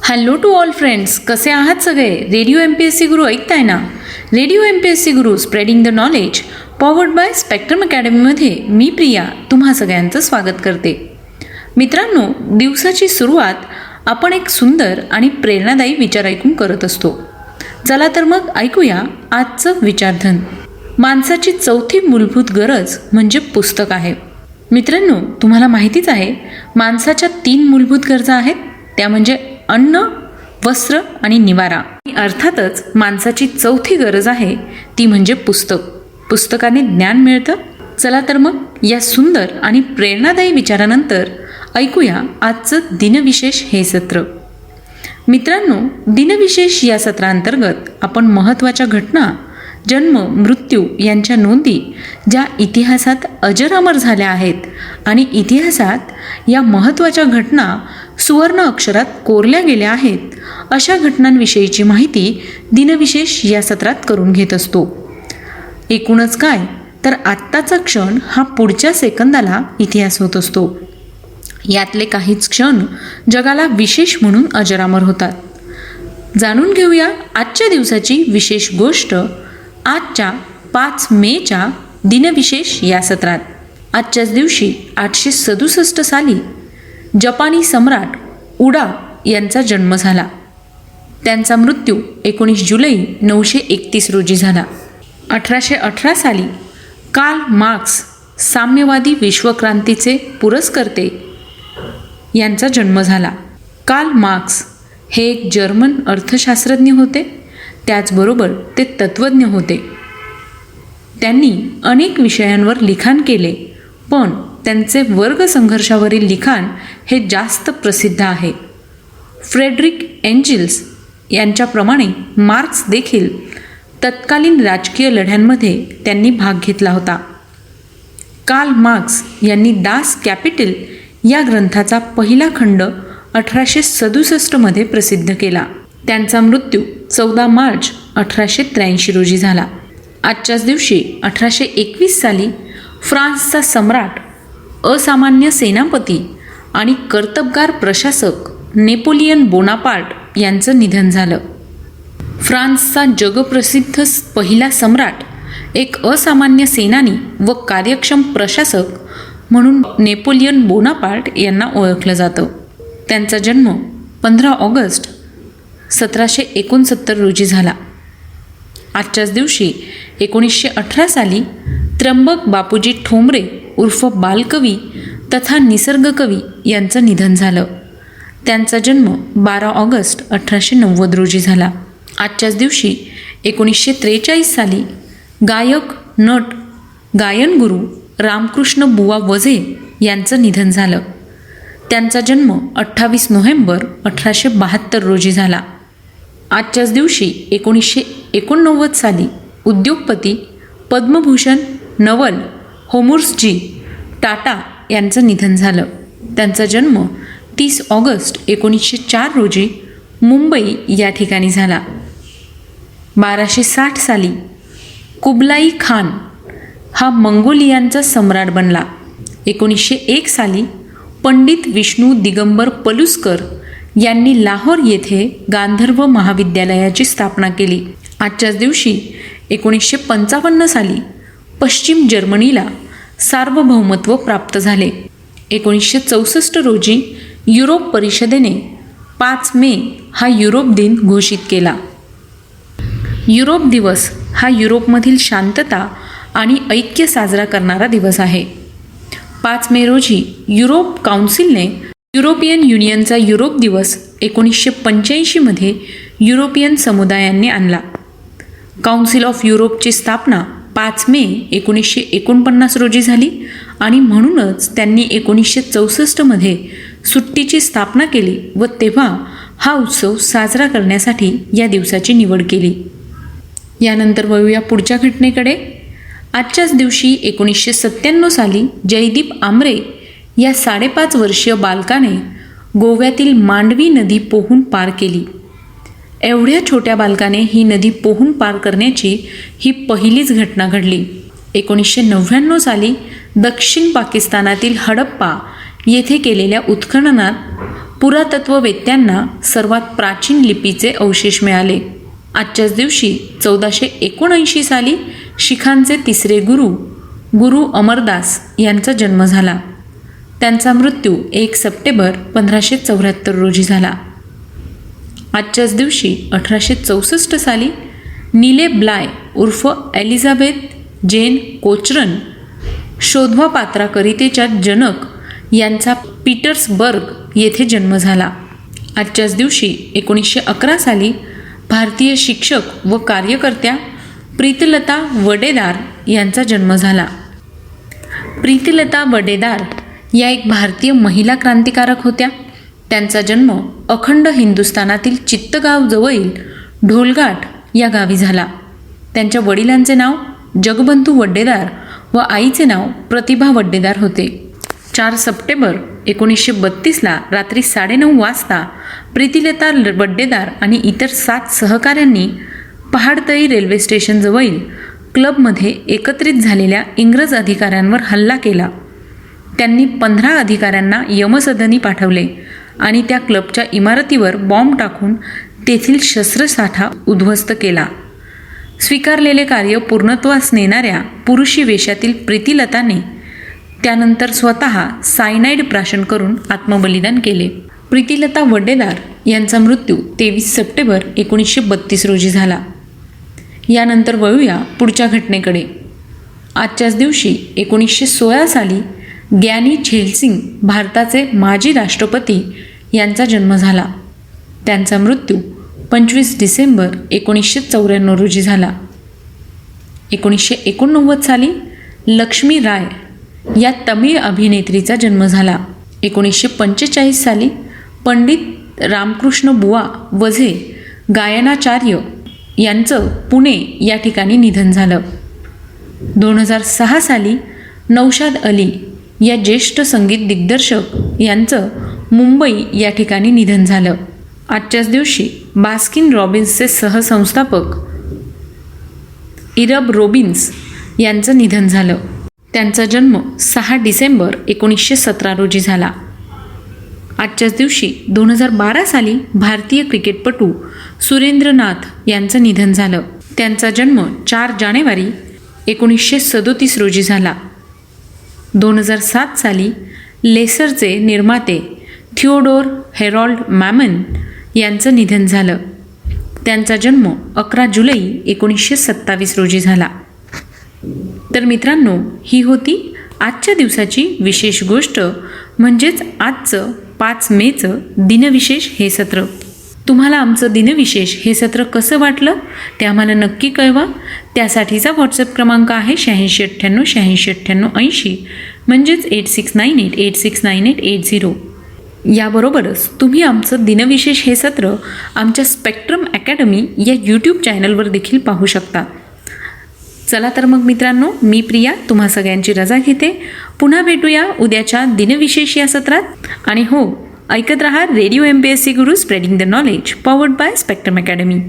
Hello to all friends, कसे आहात सगळे? रेडिओ MPSC गुरु ऐकताय ना? Radio MPSC Guru spreading the knowledge powered by spectrum अकॅडमीमध्ये मी प्रिया तुम्हा सगळ्यांचं स्वागत करते. मित्रांनो, दिवसाची सुरुवात आपण एक सुंदर आणि प्रेरणादायी विचार ऐकून करत असतो. चला तर मग ऐकूया आजचं विचारधन. माणसाची चौथी मूलभूत गरज म्हणजे पुस्तक आहे. मित्रांनो, तुम्हाला माहितीच आहे माणसाच्या 3 मूलभूत गरजा आहेत, त्या म्हणजे अन्न, वस्त्र आणि निवारा. अर्थातच माणसाची चौथी गरज आहे ती म्हणजे पुस्तक. पुस्तकाने ज्ञान मिळतं. चला तर मग या सुंदर आणि प्रेरणादायी विचारानंतर ऐकूया आजचं दिनविशेष हे सत्र. मित्रांनो, दिनविशेष या सत्रांतर्गत आपण महत्त्वाच्या घटना, जन्म, मृत्यू यांच्या नोंदी ज्या इतिहासात अजरामर झाल्या आहेत आणि इतिहासात या महत्त्वाच्या घटना सुवर्ण अक्षरात कोरल्या गेल्या आहेत, अशा घटनांविषयीची माहिती दिनविशेष या सत्रात करून घेत असतो. एकूणच काय तर आत्ताचा क्षण हा पुढच्या सेकंदाला इतिहास होत असतो. यातले काहीच क्षण जगाला विशेष म्हणून अजरामर होतात. जाणून घेऊया आजच्या दिवसाची विशेष गोष्ट आजच्या 5 मेच्या दिनविशेष या सत्रात. आजच्याच दिवशी 867 साली जपानी सम्राट उडा यांचा जन्म झाला. त्यांचा मृत्यू 19 जुलै 931 रोजी झाला. 1818 साली कार्ल मार्क्स साम्यवादी विश्वक्रांतीचे पुरस्कर्ते यांचा जन्म झाला. कार्ल मार्क्स हे एक जर्मन अर्थशास्त्रज्ञ होते. त्याचबरोबर ते तत्त्वज्ञ होते. त्यांनी अनेक विषयांवर लिखाण केले, पण त्यांचे वर्ग संघर्षावरील लिखाण हे जास्त प्रसिद्ध आहे. फ्रेडरिक एंजिल्स यांच्याप्रमाणे मार्क्स देखील तत्कालीन राजकीय लढ्यांमध्ये त्यांनी भाग घेतला होता. कार्ल मार्क्स यांनी दास कॅपिटल या ग्रंथाचा पहिला खंड 1867 मध्ये प्रसिद्ध केला. त्यांचा मृत्यू 14 मार्च 1883 रोजी झाला. आजच्याच दिवशी 1821 साली फ्रान्सचा सम्राट, असामान्य सेनापती आणि कर्तबगार प्रशासक नेपोलियन बोनापार्ट यांचं निधन झालं. फ्रान्सचा जगप्रसिद्ध पहिला सम्राट, एक असामान्य सेनानी व कार्यक्षम प्रशासक म्हणून नेपोलियन बोनापार्ट यांना ओळखलं जातं. त्यांचा जन्म 15 ऑगस्ट 1769 रोजी झाला. आजच्याच दिवशी 1918 साली त्र्यंबक बापूजी ठोंबरे उर्फ बालकवी तथा निसर्गकवी यांचं निधन झालं. त्यांचा जन्म 12 ऑगस्ट 1890 रोजी झाला. आजच्याच दिवशी 1943 साली गायक, नट, गायनगुरू रामकृष्ण बुवा वझे यांचं निधन झालं. त्यांचा जन्म 28 नोव्हेंबर 1872 रोजी झाला. आजच्याच दिवशी 1989 साली उद्योगपती, पद्मभूषण, नवल होमुर्सजी टाटा यांचं निधन झालं. त्यांचा जन्म 30 ऑगस्ट 1904 रोजी मुंबई या ठिकाणी झाला. 1260 साली कुबलाई खान हा मंगोलियांचा सम्राट बनला. 1901 साली पंडित विष्णू दिगंबर पलुस्कर यांनी लाहोर येथे गांधर्व महाविद्यालयाची स्थापना केली. आजच्याच दिवशी 1955 साली पश्चिम जर्मनीला सार्वभौमत्व प्राप्त झाले. 1964 रोजी युरोप परिषदेने 5 मे हा युरोप दिन घोषित केला. युरोप दिवस हा युरोपमधील शांतता आणि ऐक्य साजरा करणारा दिवस आहे. 5 मे रोजी युरोप काउन्सिलने युरोपियन युनियनचा युरोप दिवस 1985 मध्ये युरोपियन समुदायांनी आणला. काउन्सिल ऑफ युरोपची स्थापना 5 मे 1949 रोजी झाली आणि म्हणूनच त्यांनी 1964 मध्ये सुट्टीची स्थापना केली व तेव्हा हा उत्सव साजरा करण्यासाठी या दिवसाची निवड केली. यानंतर वळूया पुढच्या घटनेकडे. आजच्याच दिवशी 1997 साली जयदीप आमरे या 5.5 वर्षीय बालकाने गोव्यातील मांडवी नदी पोहून पार केली. एवढ्या छोट्या बालकाने ही नदी पोहून पार करण्याची ही पहिलीच घटना घडली. 1999 साली दक्षिण पाकिस्तानातील हडप्पा येथे केलेल्या उत्खननात पुरातत्ववेत्यांना सर्वात प्राचीन लिपीचे अवशेष मिळाले. आजच्याच दिवशी 1479 साली शीखांचे तिसरे गुरु अमरदास यांचा जन्म झाला. त्यांचा मृत्यू 1 सप्टेंबर 1574 रोजी झाला. आजच्याच दिवशी 1864 साली नीले ब्लाय उर्फ एलिझाबेथ जेन कोचरन शोधवा पात्राकरितेच्या जनक यांचा पीटर्सबर्ग येथे जन्म झाला. आजच्याच दिवशी 1911 साली भारतीय शिक्षक व कार्यकर्त्या प्रीतिलता वडेदार यांचा जन्म झाला. प्रीतिलता वडेदार या एक भारतीय महिला क्रांतिकारक होत्या. त्यांचा जन्म अखंड हिंदुस्थानातील चित्तगाव जवळील ढोलघाट या गावी झाला. त्यांच्या वडिलांचे नाव जगबंधू वड्डेदार व आईचे नाव प्रतिभा वड्डेदार होते. 4 सप्टेंबर 1932ला रात्री 9:30 वाजता प्रीतिलता वड्डेदार आणि इतर 7 सहकाऱ्यांनी पहाडतळी रेल्वे स्टेशनजवळील क्लबमध्ये एकत्रित झालेल्या इंग्रज अधिकाऱ्यांवर हल्ला केला. त्यांनी 15 अधिकाऱ्यांना यमसदनी पाठवले आणि त्या क्लबच्या इमारतीवर बॉम्ब टाकून तेथील शस्त्रसाठा उद्ध्वस्त केला. स्वीकारलेले कार्य पूर्णत्वास नेणाऱ्या पुरुषी वेशातील प्रीतिलताने त्यानंतर स्वतः सायनाईड प्राशन करून आत्मबलिदान केले. प्रीतिलता वड्डेदार यांचा मृत्यू 23 सप्टेंबर 1932 रोजी झाला. यानंतर वळूया पुढच्या घटनेकडे. आजच्याच दिवशी 1916 साली ग्यानी झैल भारताचे माजी राष्ट्रपती यांचा जन्म झाला. त्यांचा मृत्यू 25 डिसेंबर 1994 रोजी झाला. 1989 साली लक्ष्मी राय या तमिळ अभिनेत्रीचा जन्म झाला. 1945 साली पंडित रामकृष्ण बुवा वझे गायनाचार्य यांचं पुणे या ठिकाणी निधन झालं. 2006 साली नौशाद अली या ज्येष्ठ संगीत दिग्दर्शक यांचं मुंबई या ठिकाणी निधन झालं. आजच्याच दिवशी बास्किन रॉबिन्सचे सहसंस्थापक इरब रॉबिन्स यांचं निधन झालं. त्यांचा जन्म 6 डिसेंबर 1917 रोजी झाला. आजच्याच दिवशी 2012 साली भारतीय क्रिकेटपटू सुरेंद्रनाथ यांचं निधन झालं. त्यांचा जन्म 4 जानेवारी 1937 रोजी झाला. 2007 साली लेसरचे निर्माते थिओडोर हेरॉल्ड मॅमन यांचं निधन झालं. त्यांचा जन्म 11 जुलै 1927 रोजी झाला. तर मित्रांनो, ही होती आजच्या दिवसाची विशेष गोष्ट, म्हणजेच आजचं 5 मेचं दिनविशेष हे सत्र. तुम्हाला आमचं दिनविशेष हे सत्र कसं वाटलं ते आम्हाला नक्की कळवा. त्यासाठीचा व्हॉट्सअप क्रमांक आहे 8698869880, म्हणजेच 8698869880. याबरोबरच तुम्ही आमचं दिनविशेष हे सत्र आमच्या स्पेक्ट्रम अकॅडमी या यूट्यूब चॅनलवर देखील पाहू शकता. चला तर मग मित्रांनो, मी प्रिया तुम्हा सगळ्यांची रजा घेते. पुन्हा भेटूया उद्याच्या दिनविशेष या सत्रात. आणि हो, ऐकत रहा radio MPSC Guru, spreading the knowledge, powered by spectrum academy.